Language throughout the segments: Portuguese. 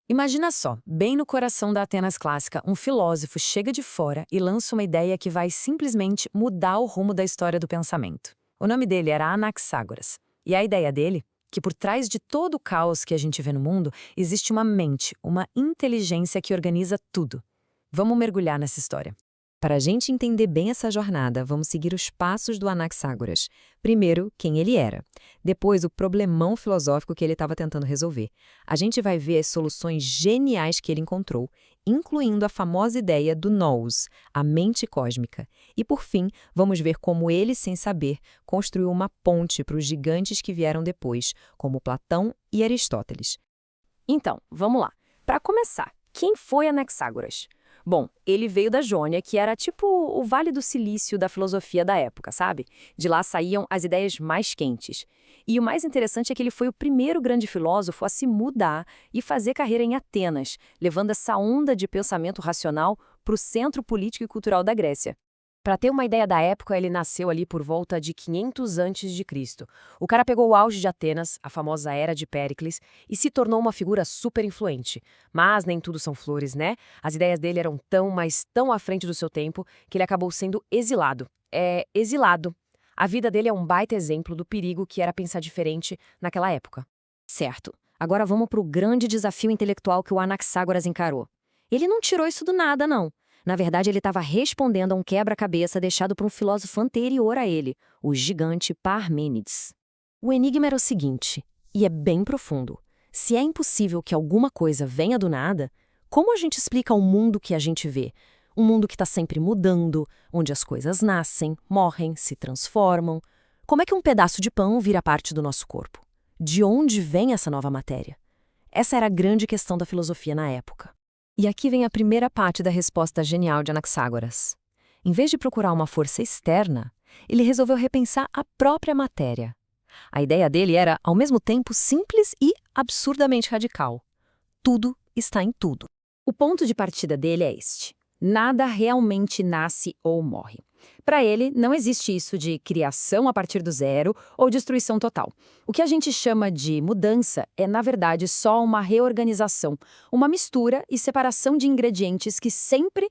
Imagina só, bem no coração da Atenas clássica, um filósofo chega de fora e lança uma ideia que vai simplesmente mudar o rumo da história do pensamento. O nome dele era Anaxágoras. E a ideia dele? Que por trás de todo o caos que a gente vê no mundo, existe uma mente, uma inteligência que organiza tudo. Vamos mergulhar nessa história. Para a gente entender bem essa jornada, vamos seguir os passos do Anaxágoras. Primeiro, quem ele era. Depois, o problemão filosófico que ele estava tentando resolver. A gente vai ver as soluções geniais que ele encontrou, incluindo a famosa ideia do nous, a mente cósmica. E, por fim, vamos ver como ele, sem saber, construiu uma ponte para os gigantes que vieram depois, como Platão e Aristóteles. Então, vamos lá. Para começar, quem foi Anaxágoras? Bom, ele veio da Jônia, que era tipo o Vale do Silício da filosofia da época, sabe? De lá saíam as ideias mais quentes. E o mais interessante é que ele foi o primeiro grande filósofo a se mudar e fazer carreira em Atenas, levando essa onda de pensamento racional para o centro político e cultural da Grécia. Para ter uma ideia da época, ele nasceu ali por volta de 500 a.C. O cara pegou o auge de Atenas, a famosa Era de Péricles, e se tornou uma figura super influente. Mas nem tudo são flores, né? As ideias dele eram tão, mas tão à frente do seu tempo, que ele acabou sendo exilado. Exilado. A vida dele é um baita exemplo do perigo que era pensar diferente naquela época. Certo. Agora vamos para o grande desafio intelectual que o Anaxágoras encarou. Ele não tirou isso do nada, não. Na verdade, ele estava respondendo a um quebra-cabeça deixado por um filósofo anterior a ele, o gigante Parmênides. O enigma era o seguinte, e é bem profundo. Se é impossível que alguma coisa venha do nada, como a gente explica o mundo que a gente vê? Um mundo que está sempre mudando, onde as coisas nascem, morrem, se transformam. Como é que um pedaço de pão vira parte do nosso corpo? De onde vem essa nova matéria? Essa era a grande questão da filosofia na época. E aqui vem a primeira parte da resposta genial de Anaxágoras. Em vez de procurar uma força externa, ele resolveu repensar a própria matéria. A ideia dele era, ao mesmo tempo, simples e absurdamente radical. Tudo está em tudo. O ponto de partida dele é este: nada realmente nasce ou morre. Para ele, não existe isso de criação a partir do zero ou destruição total. O que a gente chama de mudança é, na verdade, só uma reorganização, uma mistura e separação de ingredientes que sempre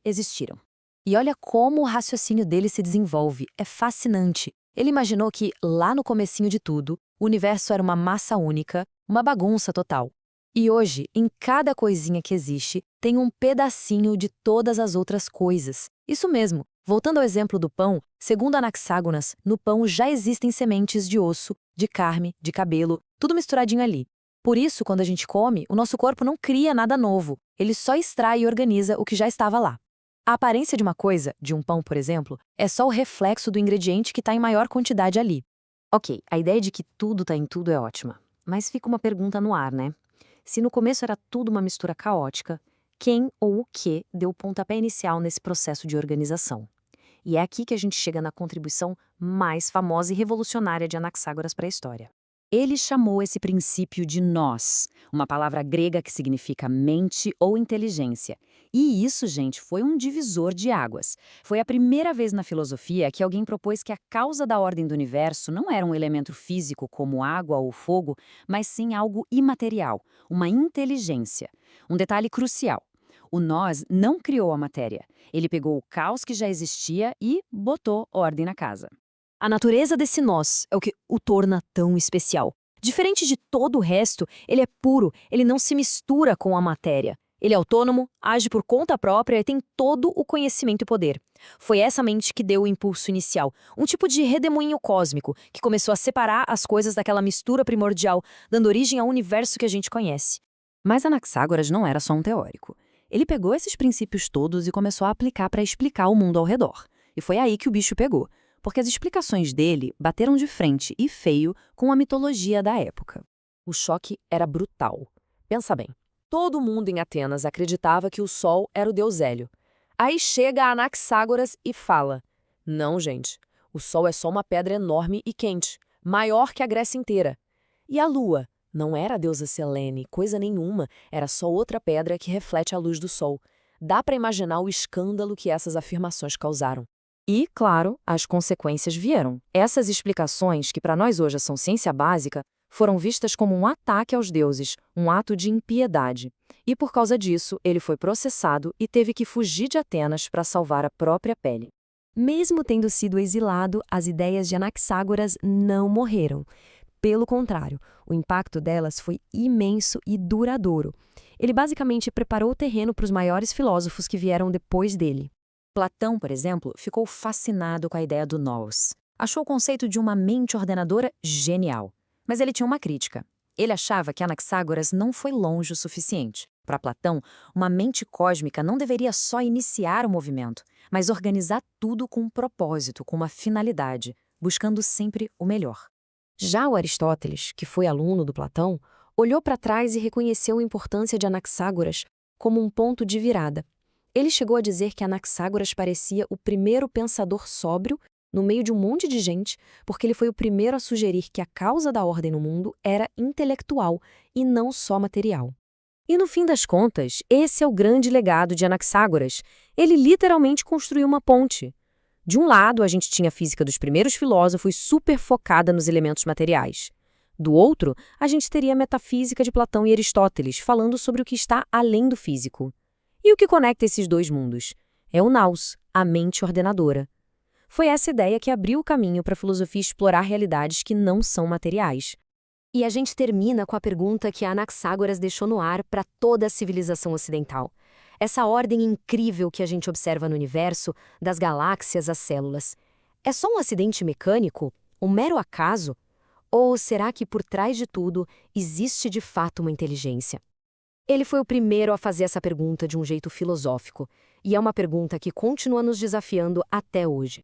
existiram. E olha como o raciocínio dele se desenvolve. É fascinante. Ele imaginou que, lá no comecinho de tudo, o universo era uma massa única, uma bagunça total. E hoje, em cada coisinha que existe, tem um pedacinho de todas as outras coisas. Isso mesmo. Voltando ao exemplo do pão, segundo Anaxágoras, no pão já existem sementes de osso, de carne, de cabelo, tudo misturadinho ali. Por isso, quando a gente come, o nosso corpo não cria nada novo, ele só extrai e organiza o que já estava lá. A aparência de uma coisa, de um pão, por exemplo, é só o reflexo do ingrediente que está em maior quantidade ali. Ok, a ideia de que tudo está em tudo é ótima, mas fica uma pergunta no ar, né? Se no começo era tudo uma mistura caótica, quem ou o que deu o pontapé inicial nesse processo de organização? E é aqui que a gente chega na contribuição mais famosa e revolucionária de Anaxágoras para a história. Ele chamou esse princípio de nous, uma palavra grega que significa mente ou inteligência. E isso, gente, foi um divisor de águas. Foi a primeira vez na filosofia que alguém propôs que a causa da ordem do universo não era um elemento físico como água ou fogo, mas sim algo imaterial, uma inteligência. Um detalhe crucial. O nós não criou a matéria. Ele pegou o caos que já existia e botou ordem na casa. A natureza desse nós é o que o torna tão especial. Diferente de todo o resto, ele é puro, ele não se mistura com a matéria. Ele é autônomo, age por conta própria e tem todo o conhecimento e poder. Foi essa mente que deu o impulso inicial, um tipo de redemoinho cósmico que começou a separar as coisas daquela mistura primordial, dando origem ao universo que a gente conhece. Mas Anaxágoras não era só um teórico. Ele pegou esses princípios todos e começou a aplicar para explicar o mundo ao redor. E foi aí que o bicho pegou, porque as explicações dele bateram de frente e feio com a mitologia da época. O choque era brutal. Pensa bem, todo mundo em Atenas acreditava que o Sol era o deus Hélio. Aí chega Anaxágoras e fala: não, gente, o Sol é só uma pedra enorme e quente, maior que a Grécia inteira. E a Lua? Não era a deusa Selene, coisa nenhuma, era só outra pedra que reflete a luz do sol. Dá para imaginar o escândalo que essas afirmações causaram. E, claro, as consequências vieram. Essas explicações, que para nós hoje são ciência básica, foram vistas como um ataque aos deuses, um ato de impiedade. E por causa disso, ele foi processado e teve que fugir de Atenas para salvar a própria pele. Mesmo tendo sido exilado, as ideias de Anaxágoras não morreram. Pelo contrário, o impacto delas foi imenso e duradouro. Ele basicamente preparou o terreno para os maiores filósofos que vieram depois dele. Platão, por exemplo, ficou fascinado com a ideia do nous. Achou o conceito de uma mente ordenadora genial. Mas ele tinha uma crítica. Ele achava que Anaxágoras não foi longe o suficiente. Para Platão, uma mente cósmica não deveria só iniciar o movimento, mas organizar tudo com um propósito, com uma finalidade, buscando sempre o melhor. Já o Aristóteles, que foi aluno do Platão, olhou para trás e reconheceu a importância de Anaxágoras como um ponto de virada. Ele chegou a dizer que Anaxágoras parecia o primeiro pensador sóbrio no meio de um monte de gente, porque ele foi o primeiro a sugerir que a causa da ordem no mundo era intelectual e não só material. E no fim das contas, esse é o grande legado de Anaxágoras. Ele literalmente construiu uma ponte. De um lado, a gente tinha a física dos primeiros filósofos super focada nos elementos materiais. Do outro, a gente teria a metafísica de Platão e Aristóteles, falando sobre o que está além do físico. E o que conecta esses dois mundos? É o nous, a mente ordenadora. Foi essa ideia que abriu o caminho para a filosofia explorar realidades que não são materiais. E a gente termina com a pergunta que a Anaxágoras deixou no ar para toda a civilização ocidental. Essa ordem incrível que a gente observa no universo, das galáxias às células. É só um acidente mecânico? Um mero acaso? Ou será que por trás de tudo existe de fato uma inteligência? Ele foi o primeiro a fazer essa pergunta de um jeito filosófico, e é uma pergunta que continua nos desafiando até hoje.